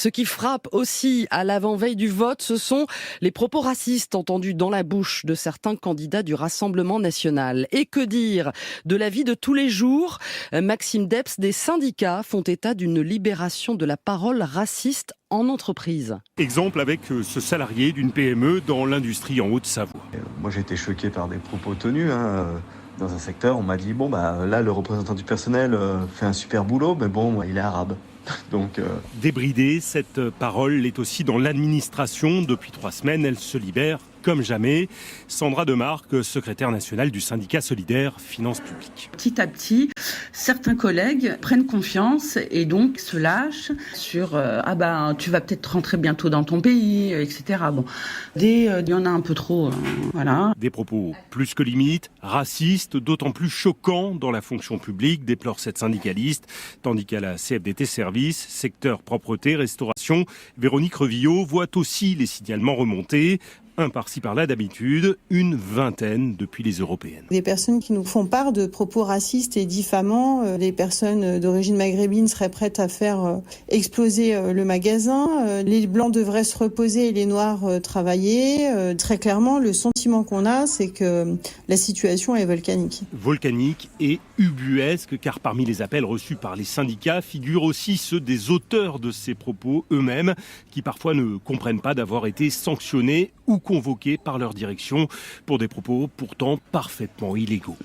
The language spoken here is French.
Ce qui frappe aussi à l'avant-veille du vote, ce sont les propos racistes entendus dans la bouche de certains candidats du Rassemblement national. Et que dire de la vie de tous les jours? Maxime Depps, des syndicats font état d'une libération de la parole raciste en entreprise. Exemple avec ce salarié d'une PME dans l'industrie en Haute-Savoie. Moi j'ai été choqué par des propos tenus. Dans un secteur, on m'a dit là le représentant du personnel fait un super boulot, mais bon, il est arabe. Donc, Débridée, cette parole l'est aussi dans l'administration. Depuis 3 semaines, elle se libère comme jamais. Sandra Demarque, secrétaire nationale du syndicat solidaire Finances publiques. Petit à petit, certains collègues prennent confiance et donc se lâchent sur tu vas peut-être rentrer bientôt dans ton pays, etc. Il y en a un peu trop, voilà. Des propos plus que limites, racistes, d'autant plus choquants dans la fonction publique, déplore cette syndicaliste, tandis qu'à la CFDT Service, secteur propreté, restauration, Véronique Revillot voit aussi les signalements remonter. Un par-ci par-là d'habitude, une vingtaine depuis les européennes. Des personnes qui nous font part de propos racistes et diffamants. Les personnes d'origine maghrébine seraient prêtes à faire exploser le magasin. Les blancs devraient se reposer et les noirs travailler. Très clairement, le sentiment qu'on a, c'est que la situation est volcanique. Volcanique et ubuesque, car parmi les appels reçus par les syndicats figurent aussi ceux des auteurs de ces propos eux-mêmes, qui parfois ne comprennent pas d'avoir été sanctionnés ou convoqués par leur direction pour des propos pourtant parfaitement illégaux.